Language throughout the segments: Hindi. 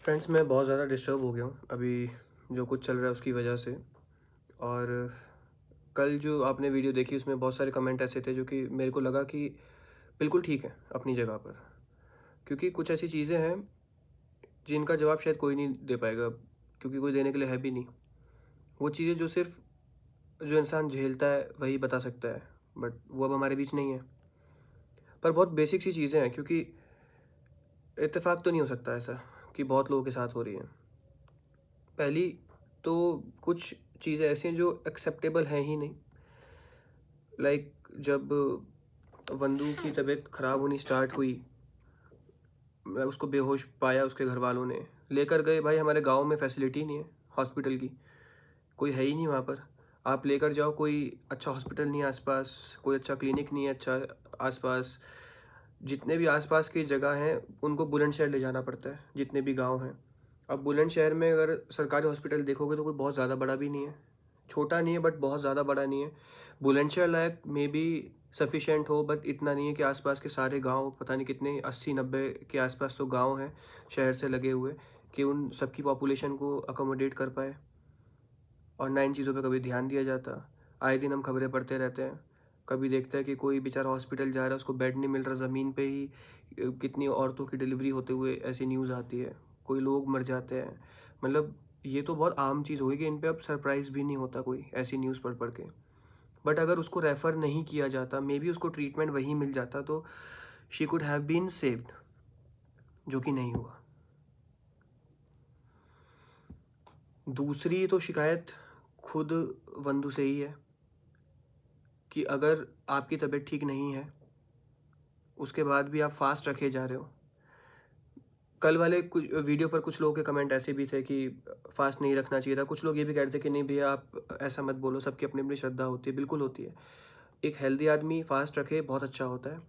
फ्रेंड्स, मैं बहुत ज़्यादा डिस्टर्ब हो गया हूँ अभी जो कुछ चल रहा है उसकी वजह से। और कल जो आपने वीडियो देखी उसमें बहुत सारे कमेंट ऐसे थे जो कि मेरे को लगा कि बिल्कुल ठीक है अपनी जगह पर, क्योंकि कुछ ऐसी चीज़ें हैं जिनका जवाब शायद कोई नहीं दे पाएगा, क्योंकि कोई देने के लिए है भी नहीं। वो चीज़ें जो सिर्फ जो इंसान झेलता है वही बता सकता है, बट वो अब हमारे बीच नहीं है। पर बहुत बेसिक सी चीज़ें हैं, क्योंकि इत्तेफाक तो नहीं हो सकता ऐसा कि बहुत लोगों के साथ हो रही है। पहली तो कुछ चीज़ें ऐसी हैं जो एक्सेप्टेबल हैं ही नहीं। लाइक जब वंदू की तबीयत ख़राब होनी स्टार्ट हुई, मैं उसको बेहोश पाया, उसके घर वालों ने लेकर गए। भाई हमारे गांव में फैसिलिटी नहीं है हॉस्पिटल की, कोई है ही नहीं वहाँ पर। आप लेकर जाओ, कोई अच्छा हॉस्पिटल नहीं है आसपास, कोई अच्छा क्लिनिक नहीं है अच्छा आसपास। जितने भी आसपास की जगह हैं उनको बुलंदशहर ले जाना पड़ता है, जितने भी गांव हैं। अब बुलंदशहर में अगर सरकारी हॉस्पिटल देखोगे तो कोई बहुत ज़्यादा बड़ा भी नहीं है, छोटा नहीं है बट बहुत ज़्यादा बड़ा नहीं है। बुलंदशहर लायक मे बी सफिशेंट हो, बट इतना नहीं है कि आसपास के सारे गांव, पता नहीं कितने 80-90 के आसपास तो गांव हैं शहर से लगे हुए, कि उन सबकी पॉपुलेशन को अकोमोडेट कर पाए। और ना इन चीज़ों पे कभी ध्यान दिया जाता। आए दिन हम खबरें पढ़ते रहते हैं, कभी देखते हैं कि कोई बेचारा हॉस्पिटल जा रहा है, उसको बेड नहीं मिल रहा, ज़मीन पे ही कितनी औरतों की डिलीवरी होते हुए ऐसी न्यूज़ आती है, कोई लोग मर जाते हैं। मतलब ये तो बहुत आम चीज़ होगी कि इन पे अब सरप्राइज़ भी नहीं होता कोई ऐसी न्यूज़ पढ़ के। बट अगर उसको रेफ़र नहीं किया जाता, मे बी उसको ट्रीटमेंट वहीं मिल जाता, तो she could have been saved, जो कि नहीं हुआ। दूसरी तो शिकायत खुद वंदू से ही है कि अगर आपकी तबीयत ठीक नहीं है उसके बाद भी आप फास्ट रखे जा रहे हो। कल वाले कुछ वीडियो पर कुछ लोगों के कमेंट ऐसे भी थे कि फास्ट नहीं रखना चाहिए था। कुछ लोग ये भी कह रहे थे कि नहीं भैया आप ऐसा मत बोलो, सबकी अपनी अपनी श्रद्धा होती है। बिल्कुल होती है, एक हेल्दी आदमी फास्ट रखे बहुत अच्छा होता है।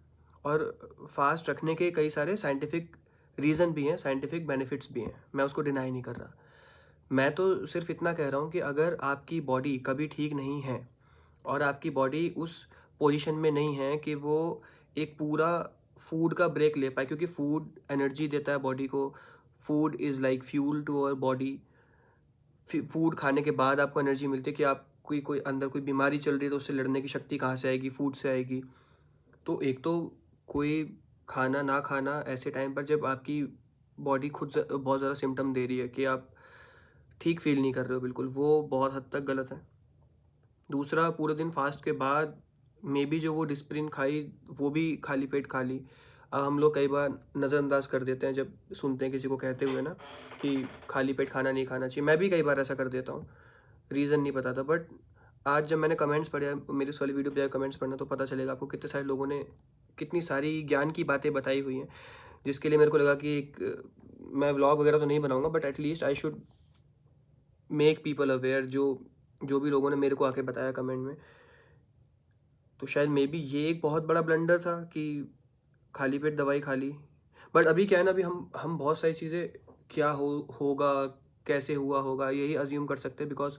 और फास्ट रखने के कई सारे साइंटिफिक रीज़न भी हैं, साइंटिफिक बेनिफिट्स भी हैं, मैं उसको डिनाई नहीं कर रहा। मैं तो सिर्फ इतना कह रहा हूँ कि अगर आपकी बॉडी कभी ठीक नहीं है और आपकी बॉडी उस पोजीशन में नहीं है कि वो एक पूरा फूड का ब्रेक ले पाए, क्योंकि फूड एनर्जी देता है बॉडी को। Food is like fuel to our body. Food खाने के बाद आपको एनर्जी मिलती है कि आप कोई कोई अंदर कोई बीमारी चल रही है तो उससे लड़ने की शक्ति कहाँ से आएगी? फूड से आएगी। तो एक तो कोई खाना ना खाना ऐसे टाइम पर जब आपकी बॉडी खुद बहुत ज़्यादा सिम्टम दे रही है कि आप ठीक फील नहीं कर रहे हो बिल्कुल, वो बहुत हद तक गलत है। दूसरा, पूरे दिन फास्ट के बाद मे बी जो वो डिस्प्रिन खाई वो भी खाली पेट खा ली। अब हम लोग कई बार नज़रअंदाज कर देते हैं जब सुनते हैं किसी को कहते हुए ना कि खाली पेट खाना नहीं खाना चाहिए। मैं भी कई बार ऐसा कर देता हूँ, रीज़न नहीं बताता। बट आज जब मैंने कमेंट्स पढ़े, मेरी इस वाली वीडियो पे जाकर कमेंट्स पढ़ना, तो पता चलेगा आपको कितने सारे लोगों ने कितनी सारी ज्ञान की बातें बताई हुई हैं, जिसके लिए मेरे को लगा कि मैं व्लॉग वगैरह तो नहीं बनाऊंगा, but at least I should make people aware. जो जो भी लोगों ने मेरे को आके बताया कमेंट में, तो शायद मे बी ये एक बहुत बड़ा ब्लंडर था कि खाली पेट दवाई खा ली। बट अभी क्या है ना, अभी हम बहुत सारी चीज़ें क्या होगा, कैसे हुआ होगा, यही अज्यूम कर सकते हैं, बिकॉज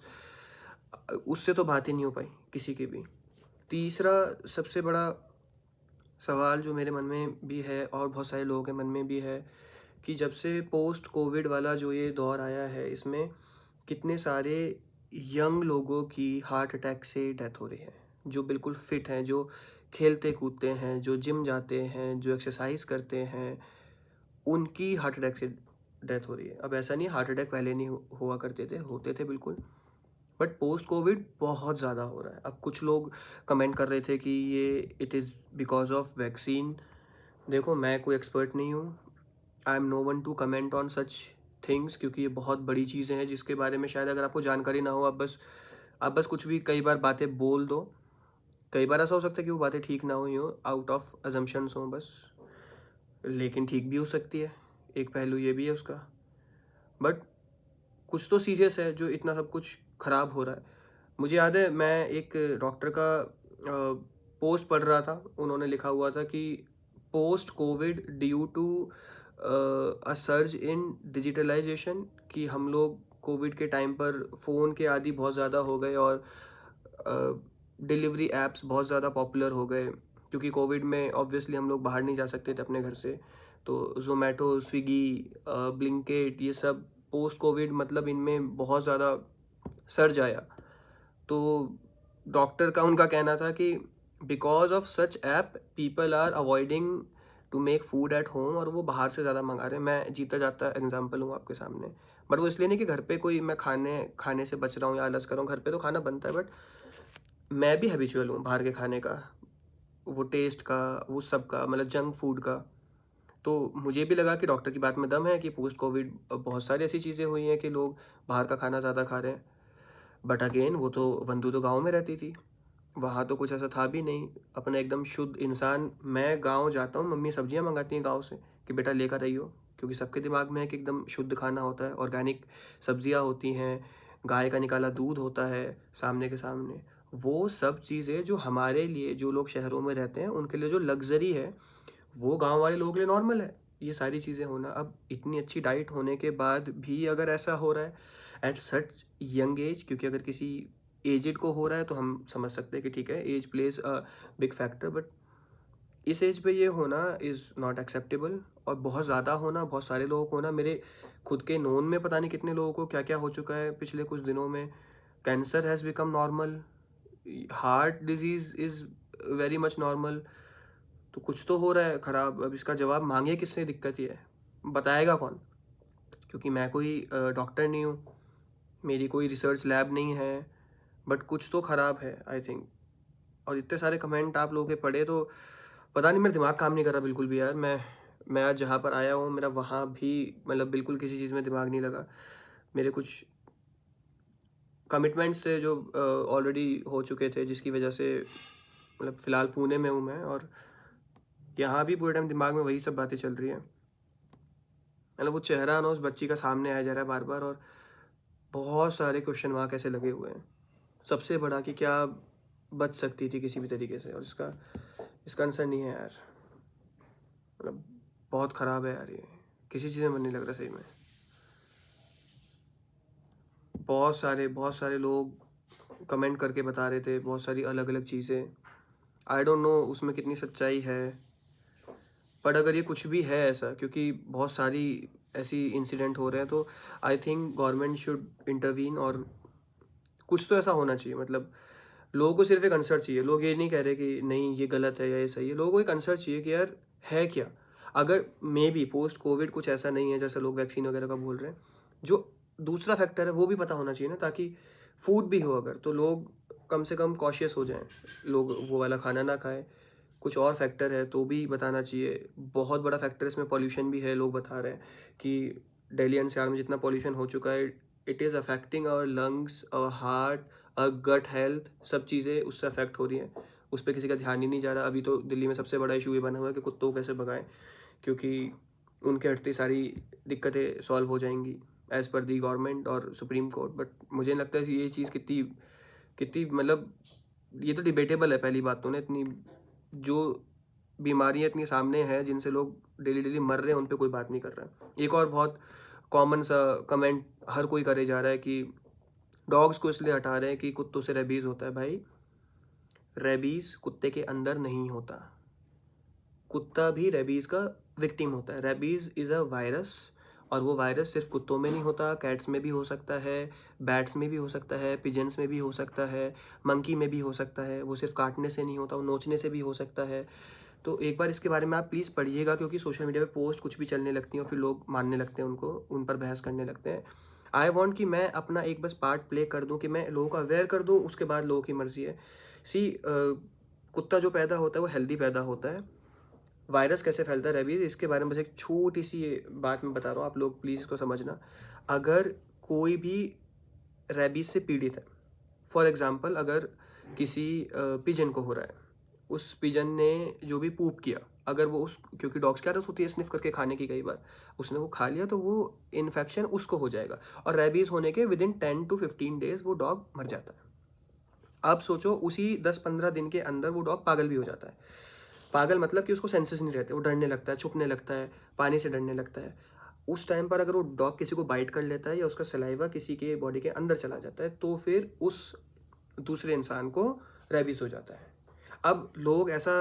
उससे तो बात ही नहीं हो पाई किसी की भी। तीसरा सबसे बड़ा सवाल जो मेरे मन में भी है और बहुत सारे लोगों के मन में भी है, कि जब से पोस्ट कोविड वाला जो ये दौर आया है, इसमें कितने सारे यंग लोगों की हार्ट अटैक से डेथ हो रही है, जो बिल्कुल फिट हैं, जो खेलते कूदते हैं, जो जिम जाते हैं, जो एक्सरसाइज करते हैं, उनकी हार्ट अटैक से डेथ हो रही है। अब ऐसा नहीं हार्ट अटैक पहले नहीं हुआ करते थे, होते थे बिल्कुल, बट पोस्ट कोविड बहुत ज़्यादा हो रहा है। अब कुछ लोग कमेंट कर रहे थे कि ये it is because of vaccine. देखो, मैं कोई एक्सपर्ट नहीं हूँ, I am no one to comment on such things, क्योंकि ये बहुत बड़ी चीज़ें हैं जिसके बारे में शायद अगर आपको जानकारी ना हो, आप बस कुछ भी कई बार बातें बोल दो। कई बार ऐसा हो सकता है कि वो बातें ठीक ना हुई हो, आउट ऑफ अजम्पशंस हों बस, लेकिन ठीक भी हो सकती है, एक पहलू ये भी है उसका। बट कुछ तो सीरियस है जो इतना सब कुछ ख़राब हो रहा है। मुझे याद है, मैं एक डॉक्टर का पोस्ट पढ़ रहा था, उन्होंने लिखा हुआ था कि post covid due to a surge in digitalization, कि हम लोग कोविड के टाइम पर फ़ोन के आदी बहुत ज़्यादा हो गए और डिलीवरी ऐप्स बहुत ज़्यादा पॉपुलर हो गए, क्योंकि कोविड में ऑब्वियसली हम लोग बाहर नहीं जा सकते थे अपने घर से। तो ज़ोमैटो, स्विगी, ब्लिंकिट, ये सब पोस्ट कोविड मतलब इनमें बहुत ज़्यादा सर्ज आया। तो डॉक्टर का उनका कहना था कि because of such app people are avoiding to make food at home, और वो बाहर से ज़्यादा मंगा रहे हैं। मैं जीता जाता एग्जांपल हूँ आपके सामने, बट वो इसलिए नहीं कि घर पे कोई मैं खाने से बच रहा हूँ या आलस कर रहा हूँ। घर पे तो खाना बनता है, बट मैं भी हैबिचुअल हूँ बाहर के खाने का, वो टेस्ट का, वो सब का, मतलब जंक फूड का। तो मुझे भी लगा कि डॉक्टर की बात में दम है कि पोस्ट कोविड बहुत सारी ऐसी चीज़ें हुई हैं कि लोग बाहर का खाना ज़्यादा खा रहे हैं। बट अगेन वो तो वंदू तो गाँव में रहती थी, वहाँ तो कुछ ऐसा था भी नहीं। अपना एकदम शुद्ध इंसान। मैं गाँव जाता हूँ, मम्मी सब्जियाँ मंगाती हैं गाँव से कि बेटा लेकर आइयो, क्योंकि सबके दिमाग में है कि एकदम शुद्ध खाना होता है, ऑर्गेनिक सब्जियाँ होती हैं, गाय का निकाला दूध होता है सामने के सामने। वो सब चीज़ें जो हमारे लिए, जो लोग शहरों में रहते हैं उनके लिए जो लग्जरी है, वो गांव वाले लोगों के लिए नॉर्मल है ये सारी चीज़ें होना। अब इतनी अच्छी डाइट होने के बाद भी अगर ऐसा हो रहा है एट सच यंग एज, क्योंकि अगर किसी एजेड को हो रहा है तो हम समझ सकते हैं कि ठीक है, age plays a big factor, but इस एज पे ये होना इज़ नॉट एक्सेप्टेबल। और बहुत ज़्यादा होना, बहुत सारे लोगों को होना, मेरे खुद के नोन में पता नहीं कितने लोगों को क्या क्या हो चुका है पिछले कुछ दिनों में। Cancer has become normal, heart disease is very much normal. तो कुछ तो हो रहा है ख़राब। अब इसका जवाब मांगे किससे, दिक्कत ये है, बताएगा कौन? क्योंकि मैं कोई डॉक्टर नहीं हूँ, मेरी कोई रिसर्च लैब नहीं है, बट कुछ तो ख़राब है आई थिंक। और इतने सारे कमेंट आप लोगों के पढ़े तो पता नहीं, मेरा दिमाग काम नहीं कर रहा बिल्कुल भी यार। मैं आज जहाँ पर आया हूँ, मेरा वहाँ भी मतलब बिल्कुल किसी चीज़ में दिमाग नहीं लगा। मेरे कुछ कमिटमेंट्स थे जो ऑलरेडी हो चुके थे, जिसकी वजह से मतलब फ़िलहाल पुणे में हूँ मैं, और यहाँ भी पूरे टाइम दिमाग में वही सब बातें चल रही हैं। मतलब वो चेहरा ना उस बच्ची का सामने आया जा रहा है बार बार, और बहुत सारे क्वेश्चन वहाँ कैसे लगे हुए हैं। सबसे बड़ा कि क्या बच सकती थी किसी भी तरीके से, और इसका आंसर नहीं है यार। मतलब बहुत ख़राब है यार ये, किसी चीज़ में मन नहीं लग रहा सही में। बहुत सारे लोग कमेंट करके बता रहे थे बहुत सारी अलग अलग चीज़ें। आई डोंट नो उसमें कितनी सच्चाई है, बट अगर ये कुछ भी है ऐसा, क्योंकि बहुत सारी ऐसी इंसिडेंट हो रहे हैं, तो I think government should intervene, और कुछ तो ऐसा होना चाहिए। मतलब लोगों को सिर्फ एक आंसर चाहिए। लोग ये नहीं कह रहे कि नहीं ये गलत है या ये सही है, लोगों को एक आंसर चाहिए कि यार है क्या। अगर मे बी पोस्ट कोविड कुछ ऐसा नहीं है जैसा लोग वैक्सीन वगैरह का बोल रहे हैं, जो दूसरा फैक्टर है वो भी पता होना चाहिए ना, ताकि फूड भी हो अगर, तो लोग कम से कम कॉशियस हो जाएं, लोग वो वाला खाना ना खाएं। कुछ और फैक्टर है तो भी बताना चाहिए। बहुत बड़ा फैक्टर इसमें पॉल्यूशन भी है। लोग बता रहे हैं कि दिल्ली एनसीआर में जितना पॉल्यूशन हो चुका है, it is affecting our lungs, our heart, gut health, सब चीज़ें उससे अफेक्ट हो रही हैं। उस पर किसी का ध्यान ही नहीं जा रहा। अभी तो दिल्ली में सबसे बड़ा इशू ये बना हुआ है कि कुत्तों को कैसे भगाएं, क्योंकि उनके हटते सारी दिक्कतें सॉल्व हो जाएंगी एज़ पर दी गवर्नमेंट और सुप्रीम कोर्ट। बट मुझे नहीं लगता है ये चीज़ कितनी कितनी मतलब, ये तो डिबेटेबल है पहली बात तो ना। इतनी जो बीमारियाँ इतनी सामने हैं जिनसे लोग डेली डेली मर रहे हैं, उन पे कोई बात नहीं कर रहा है। एक और बहुत कॉमन सा कमेंट हर कोई करे जा रहा है कि डॉग्स को इसलिए हटा रहे हैं कि कुत्तों से रेबीज़ होता है। भाई रेबीज़ कुत्ते के अंदर नहीं होता, कुत्ता भी रेबीज़ का विक्टिम होता है। रेबीज़ इज़ अ वायरस, और वो वायरस सिर्फ कुत्तों में नहीं होता, कैट्स में भी हो सकता है, बैट्स में भी हो सकता है, पिजन्स में भी हो सकता है, मंकी में भी हो सकता है। वो सिर्फ काटने से नहीं होता, वो नोचने से भी हो सकता है। तो एक बार इसके बारे में आप प्लीज़ पढ़िएगा, क्योंकि सोशल मीडिया पे पोस्ट कुछ भी चलने लगती हैं और फिर लोग मानने लगते हैं उनको, उन पर बहस करने लगते हैं। आई वॉन्ट कि मैं अपना एक बस पार्ट प्ले कर दूँ, कि मैं लोगों को अवेयर कर दूँ, उसके बाद लोगों की मर्ज़ी है। कुत्ता जो पैदा होता है वो हेल्दी पैदा होता है। वायरस कैसे फैलता है रेबीज़, इसके बारे में बस एक छोटी सी बात मैं बता रहा हूँ, आप लोग प्लीज़ इसको समझना। अगर कोई भी रेबीज़ से पीड़ित है, फॉर एग्ज़ाम्पल अगर किसी पिजन को हो रहा है, उस पिजन ने जो भी पूप किया, अगर वो उस, क्योंकि डॉग्स की आदत होती है स्निफ करके खाने की, कई बार उसने वो खा लिया तो वो इन्फेक्शन उसको हो जाएगा, और रेबीज़ होने के विदिन 10 to 15 डेज़ वो डॉग मर जाता है। अब सोचो उसी 10-15 दिन के अंदर वो डॉग पागल भी हो जाता है। पागल मतलब कि उसको सेंसेस नहीं रहते, वो डरने लगता है, छुपने लगता है, पानी से डरने लगता है। उस टाइम पर अगर वो डॉग किसी को बाइट कर लेता है या उसका सलाइवा किसी के बॉडी के अंदर चला जाता है, तो फिर उस दूसरे इंसान को रेबीज़ हो जाता है। अब लोग ऐसा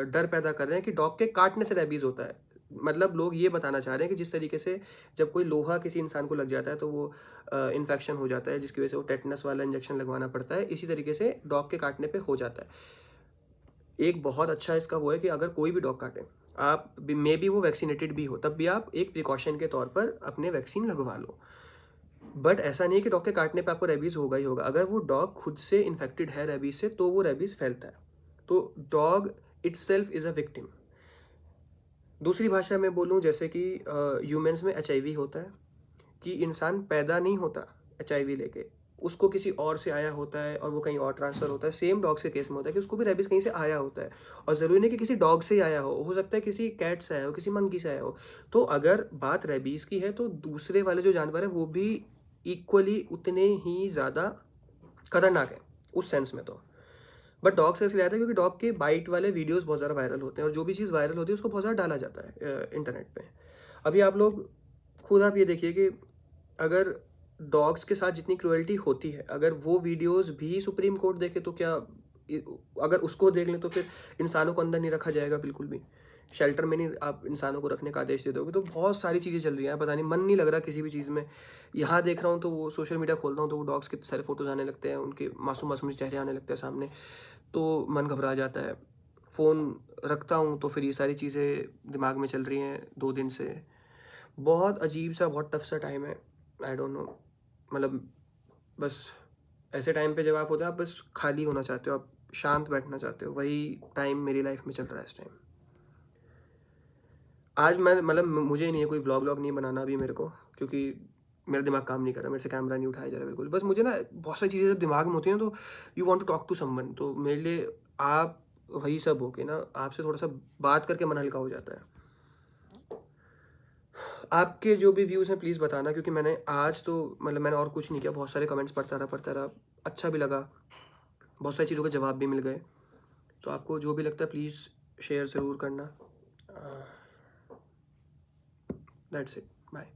डर पैदा कर रहे हैं कि डॉग के काटने से रेबीज़ होता है। मतलब लोग ये बताना चाह रहे हैं कि जिस तरीके से जब कोई लोहा किसी इंसान को लग जाता है तो वो इन्फेक्शन हो जाता है, जिसकी वजह से वो टेटनस वाला इंजेक्शन लगवाना पड़ता है, इसी तरीके से डॉग के काटने पे हो जाता है। एक बहुत अच्छा इसका वो है कि अगर कोई भी डॉग काटे, आप मे बी वो वैक्सीनेटेड भी हो, तब भी आप एक प्रिकॉशन के तौर पर अपने वैक्सीन लगवा लो। बट ऐसा नहीं है कि डॉग के काटने पे आपको रेबीज़ होगा ही होगा। अगर वो डॉग खुद से इन्फेक्टेड है रेबीज़ से, तो वो रेबीज़ फैलता है। तो dog itself is a victim. दूसरी भाषा में बोलूँ, जैसे कि ह्यूमन्स में HIV होता है, कि इंसान पैदा नहीं होता HIV लेके, उसको किसी और से आया होता है और वो कहीं और ट्रांसफ़र होता है। सेम डॉग्स के केस में होता है कि उसको भी रेबीज़ कहीं से आया होता है, और ज़रूरी नहीं कि किसी डॉग से ही आया हो सकता है किसी कैट से आया हो, किसी मंकी से आया हो। तो अगर बात रेबीज़ की है, तो दूसरे वाले जो जानवर हैं वो भी इक्वली उतने ही ज़्यादा खतरनाक है उस सेंस में। तो बट डॉग से इसलिए आता है क्योंकि डॉग के बाइट वाले वीडियोस बहुत ज़्यादा वायरल होते हैं, और जो भी चीज़ वायरल होती है उसको बहुत ज़्यादा डाला जाता है इंटरनेट पे। अभी आप लोग खुद आप ये देखिए कि अगर डॉग्स के साथ जितनी क्रूएल्टी होती है, अगर वो वीडियोस भी सुप्रीम कोर्ट देखे तो क्या, अगर उसको देख लें तो फिर इंसानों को अंदर नहीं रखा जाएगा बिल्कुल भी, शेल्टर में नहीं आप इंसानों को रखने का आदेश दे दोगे। तो बहुत सारी चीज़ें चल रही हैं, पता नहीं, मन नहीं लग रहा किसी भी चीज़ में। यहाँ देख रहा हूँ तो वो सोशल मीडिया खोलता हूँ तो वो डॉग्स के सारे फोटोज़ आने लगते हैं, उनके मासूम मासूम चेहरे आने लगते हैं सामने, तो मन घबरा जाता है। फ़ोन रखता हूँ तो फिर ये सारी चीज़ें दिमाग में चल रही हैं 2 दिन से। बहुत अजीब सा, बहुत टफ सा टाइम है। आई डोंट नो, मतलब बस ऐसे टाइम पे जब आप होते हैं, आप बस खाली होना चाहते हो, आप शांत बैठना चाहते हो, वही टाइम मेरी लाइफ में चल रहा है इस टाइम। आज मैं मतलब मुझे नहीं है कोई व्लॉग नहीं बनाना अभी मेरे को, क्योंकि मेरा दिमाग काम नहीं कर रहा, मेरे से कैमरा नहीं उठाया जा रहा बिल्कुल। बस मुझे ना बहुत सारी चीज़ें जब दिमाग में होती हैं तो you want to talk to someone, तो मेरे लिए आप वही सब हो के ना, आपसे थोड़ा सा बात करके मन हल्का हो जाता है। आपके जो भी व्यूज़ हैं प्लीज़ बताना, क्योंकि मैंने आज तो मतलब मैंने और कुछ नहीं किया, बहुत सारे कमेंट्स पढ़ता रहा, अच्छा भी लगा, बहुत सारी चीज़ों के जवाब भी मिल गए। तो आपको जो भी लगता है प्लीज़ शेयर ज़रूर करना। That's it, bye.